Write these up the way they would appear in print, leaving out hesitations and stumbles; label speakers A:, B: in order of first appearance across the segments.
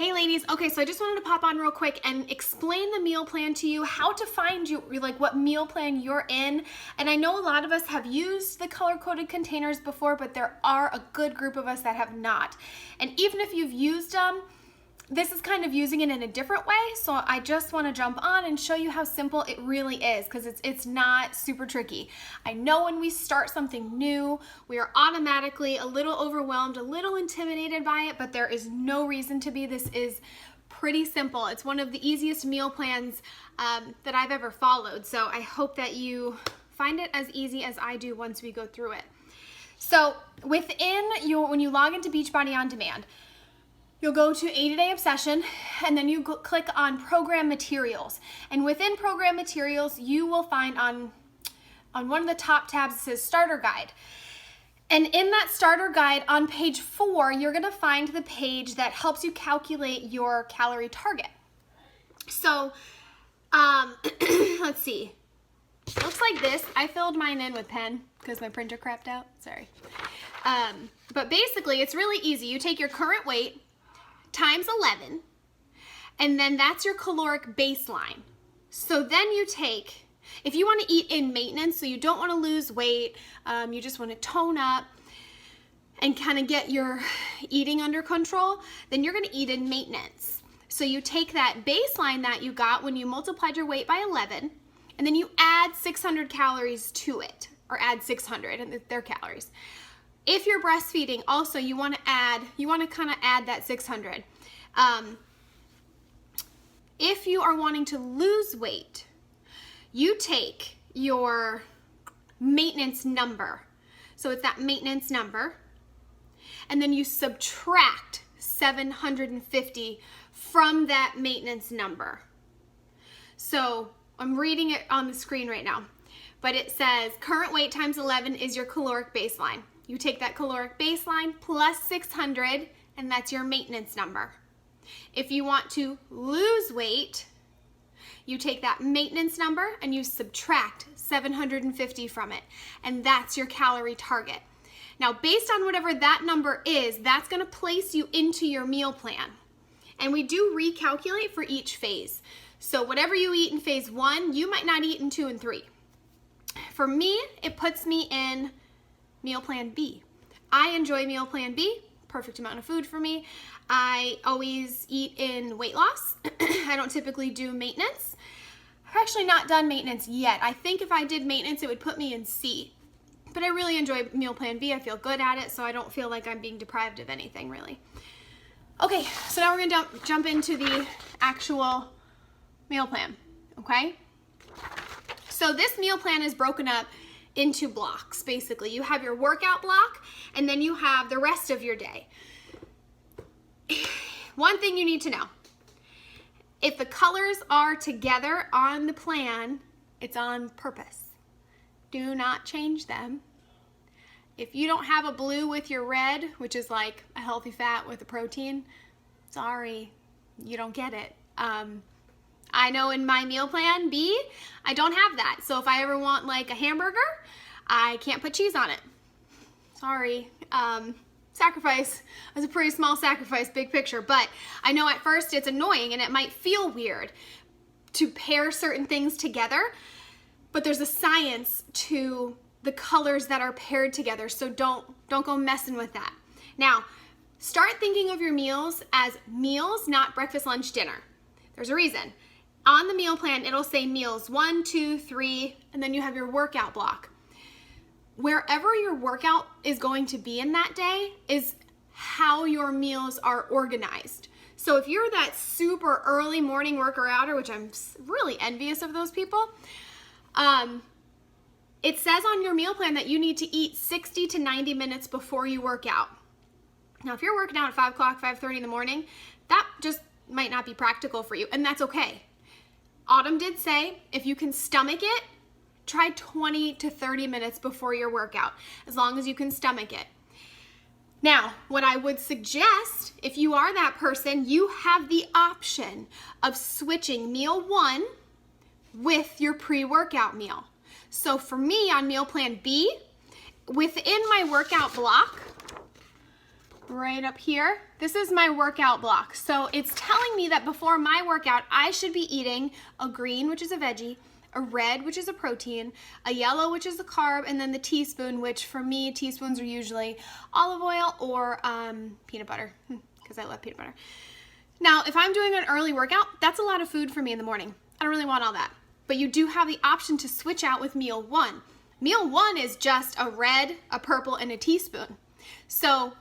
A: Hey ladies, okay, so I just wanted to pop on real quick and explain the meal plan to you, how to find you, like what meal plan you're in. And I know a lot of us have used the color-coded containers before, but there are a good group of us that have not. And even if you've used them, this is kind of using it in a different way. So I just want to jump on and show you how simple it really is, because it's not super tricky. I know when we start something new, we are automatically a little overwhelmed, a little intimidated by it, but there is no reason to be. This is pretty simple. It's one of the easiest meal plans that I've ever followed. So I hope that you find it as easy as I do once we go through it. So when you log into Beachbody On Demand, you'll go to 80-Day Obsession, and then you click on Program Materials. And within Program Materials, you will find on one of the top tabs, it says Starter Guide. And in that Starter Guide, on page 4, you're gonna find the page that helps you calculate your calorie target. So, let's see. It looks like this. I filled mine in with pen because my printer crapped out, sorry. But basically, it's really easy. You take your current weight, times 11, and then that's your caloric baseline. So then you take, if you want to eat in maintenance, so you don't want to lose weight, you just want to tone up and kind of get your eating under control, then you're going to eat in maintenance. So you take that baseline that you got when you multiplied your weight by 11, and then you add 600 calories to it, or add 600, and they're calories. If you're breastfeeding, also you want to kind of add that 600. If you are wanting to lose weight, you take your maintenance number. So it's that maintenance number, and then you subtract 750 from that maintenance number. So I'm reading it on the screen right now, but it says current weight times 11 is your caloric baseline. You take that caloric baseline plus 600, and that's your maintenance number. If you want to lose weight, you take that maintenance number and you subtract 750 from it, and that's your calorie target. Now, based on whatever that number is, that's gonna place you into your meal plan. And we do recalculate for each phase. So whatever you eat in phase 1, you might not eat in 2 and 3. For me, it puts me in Meal Plan B. I enjoy Meal Plan B, perfect amount of food for me. I always eat in weight loss. I don't typically do maintenance. I've actually not done maintenance yet. I think if I did maintenance, it would put me in C. But I really enjoy Meal Plan B. I feel good at it, so I don't feel like I'm being deprived of anything, really. Okay, so now we're gonna jump into the actual meal plan, okay? So this meal plan is broken up into blocks, basically. You have your workout block, and then you have the rest of your day. One thing you need to know, if the colors are together on the plan, it's on purpose. Do not change them. If you don't have a blue with your red, which is like a healthy fat with a protein, sorry, you don't get it. I know in my meal plan B, I don't have that. So if I ever want like a hamburger, I can't put cheese on it. Sorry. Sacrifice. That's a pretty small sacrifice, big picture. But I know at first it's annoying and it might feel weird to pair certain things together, but there's a science to the colors that are paired together. So don't go messing with that. Now, start thinking of your meals as meals, not breakfast, lunch, dinner. There's a reason. On the meal plan, it'll say meals 1, 2, 3, and then you have your workout block. Wherever your workout is going to be in that day is how your meals are organized. So if you're that super early morning worker-outer, which I'm really envious of those people, it says on your meal plan that you need to eat 60 to 90 minutes before you work out. Now, if you're working out at 5 o'clock, 5:30 in the morning, that just might not be practical for you, and that's okay. Autumn did say, if you can stomach it, try 20 to 30 minutes before your workout, as long as you can stomach it. Now, what I would suggest, if you are that person, you have the option of switching meal 1 with your pre-workout meal. So for me on Meal Plan B, within my workout block, right up here. This is my workout block. So it's telling me that before my workout, I should be eating a green, which is a veggie, a red, which is a protein, a yellow, which is a carb, and then the teaspoon, which for me, teaspoons are usually olive oil or peanut butter, because I love peanut butter. Now, if I'm doing an early workout, that's a lot of food for me in the morning. I don't really want all that. But you do have the option to switch out with meal one. Meal one is just a red, a purple, and a teaspoon. So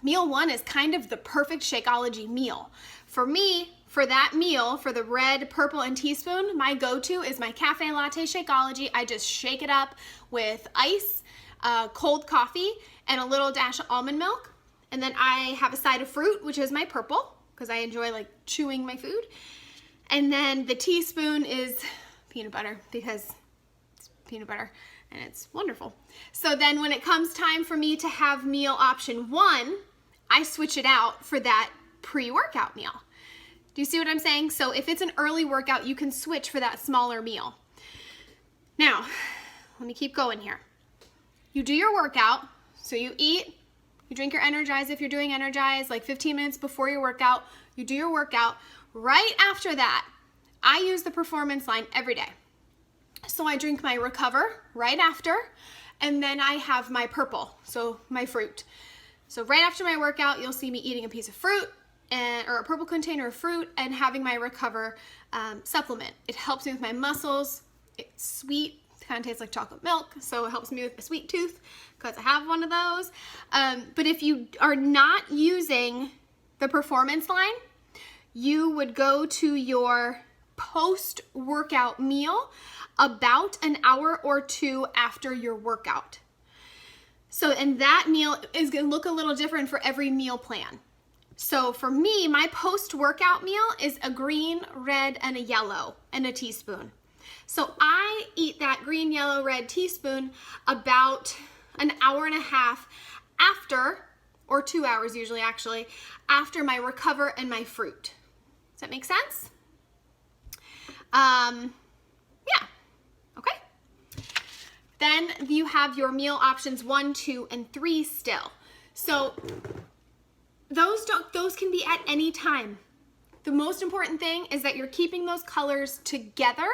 A: meal one is kind of the perfect Shakeology meal. For me, for that meal, for the red, purple, and teaspoon, my go-to is my cafe latte Shakeology. I just shake it up with ice, cold coffee, and a little dash of almond milk. And then I have a side of fruit, which is my purple, because I enjoy like chewing my food. And then the teaspoon is peanut butter, because it's peanut butter and it's wonderful. So then when it comes time for me to have meal option one, I switch it out for that pre-workout meal. Do you see what I'm saying? So if it's an early workout, you can switch for that smaller meal. Now, let me keep going here. You do your workout, so you eat, you drink your Energize if you're doing Energize, like 15 minutes before your workout, you do your workout. Right after that, I use the Performance line every day. So I drink my Recover right after, and then I have my purple, so my fruit. So right after my workout, you'll see me eating a piece of fruit or a purple container of fruit and having my Recover supplement. It helps me with my muscles. It's sweet. It kind of tastes like chocolate milk, so it helps me with a sweet tooth because I have one of those. But if you are not using the Performance line, you would go to your post-workout meal about an hour or two after your workout. So, and that meal is going to look a little different for every meal plan. So for me, my post-workout meal is a green, red, and a yellow, and a teaspoon. So I eat that green, yellow, red teaspoon about an hour and a half after, or 2 hours usually actually, after my Recover and my fruit. Does that make sense? Yeah, okay. Then you have your meal options 1, 2, and 3 still. So those can be at any time. The most important thing is that you're keeping those colors together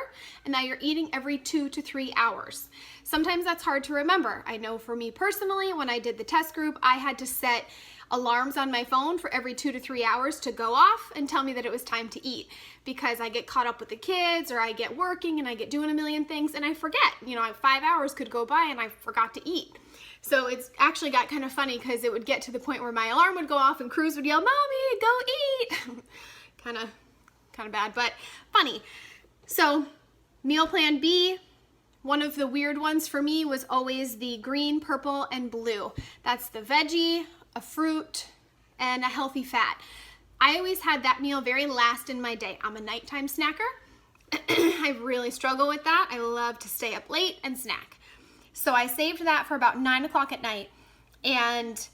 A: and that you're eating every 2 to 3 hours. Sometimes that's hard to remember. I know for me personally, when I did the test group, I had to set alarms on my phone for every 2 to 3 hours to go off and tell me that it was time to eat, because I get caught up with the kids or I get working and I get doing a million things and I forget. 5 hours could go by and I forgot to eat. So it's actually got kind of funny because it would get to the point where my alarm would go off and Cruz would yell, "Mommy, go eat!" kind of bad, but funny. So meal plan B, one of the weird ones for me was always the green, purple, and blue. That's the veggie, a fruit, and a healthy fat. I always had that meal very last in my day. I'm a nighttime snacker. I really struggle with that. I love to stay up late and snack. So I saved that for about 9 o'clock at night, and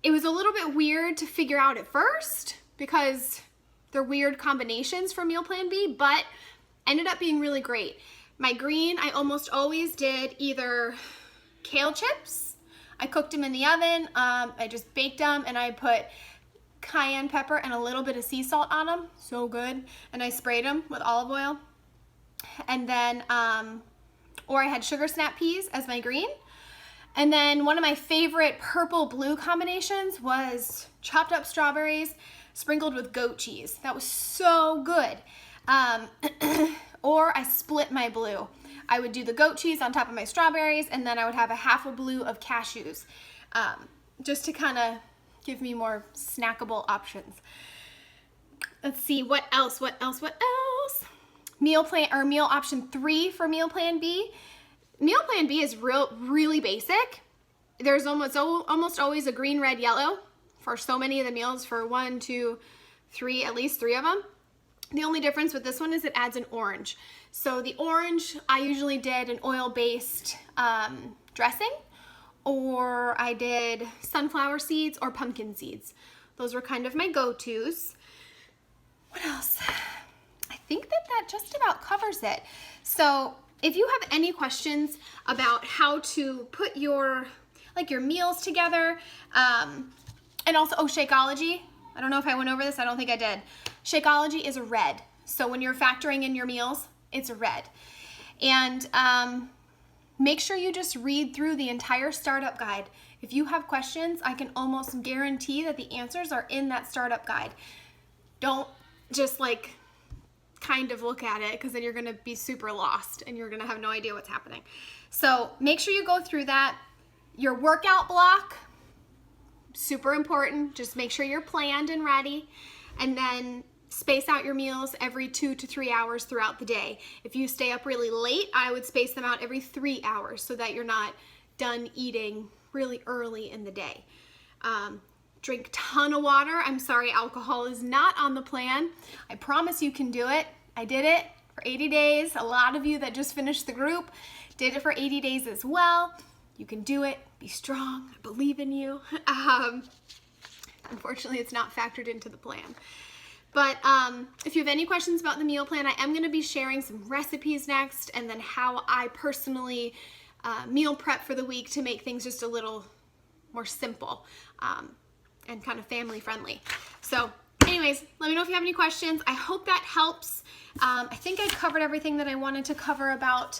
A: it was a little bit weird to figure out at first because they're weird combinations for meal plan B, but ended up being really great. My green, I almost always did either kale chips. I cooked them in the oven. I just baked them and I put cayenne pepper and a little bit of sea salt on them. So good. And I sprayed them with olive oil. And then, or I had sugar snap peas as my green. And then one of my favorite purple-blue combinations was chopped up strawberries sprinkled with goat cheese. That was so good. Or I split my blue. I would do the goat cheese on top of my strawberries, and then I would have a half a blue of cashews, just to kind of give me more snackable options. Let's see, what else? Meal plan, or meal option 3 for meal plan B. Meal plan B is really basic. There's almost always a green, red, yellow for so many of the meals, for 1, 2, 3, at least 3 of them. The only difference with this one is it adds an orange. So the orange, I usually did an oil-based dressing, or I did sunflower seeds or pumpkin seeds. Those were kind of my go-tos. What else? I think that just about covers it. So if you have any questions about how to put your meals together, And also, oh, Shakeology. I don't know if I went over this. I don't think I did. Shakeology is red. So when you're factoring in your meals, it's red. And make sure you just read through the entire startup guide. If you have questions, I can almost guarantee that the answers are in that startup guide. Don't just like kind of look at it, because then you're gonna be super lost and you're gonna have no idea what's happening. So make sure you go through that. Your workout block, super important. Just make sure you're planned and ready, and then space out your meals every 2 to 3 hours throughout the day. If you stay up really late, I would space them out every 3 hours so that you're not done eating really early in the day. Drink a ton of water. I'm sorry, alcohol is not on the plan. I promise you can do it. I did it for 80 days. A lot of you that just finished the group did it for 80 days as well. You can do it. Be strong. I believe in you. Unfortunately, it's not factored into the plan. But if you have any questions about the meal plan, I am going to be sharing some recipes next, and then how I personally meal prep for the week to make things just a little more simple and kind of family friendly. So anyways, let me know if you have any questions. I hope that helps. I think I covered everything that I wanted to cover about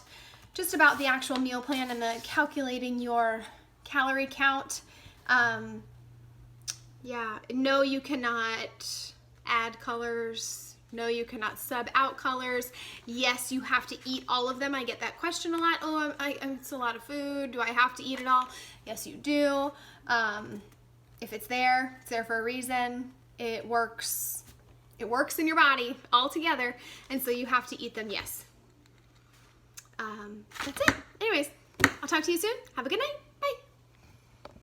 A: just about the actual meal plan and the calculating your calorie count. Yeah, no, you cannot add colors. No, you cannot sub out colors. Yes, you have to eat all of them. I get that question a lot. Oh, it's a lot of food. Do I have to eat it all? Yes, you do. If it's there for a reason. It works in your body all together, and so you have to eat them, yes. That's it. Anyways, I'll talk to you soon. Have a good night.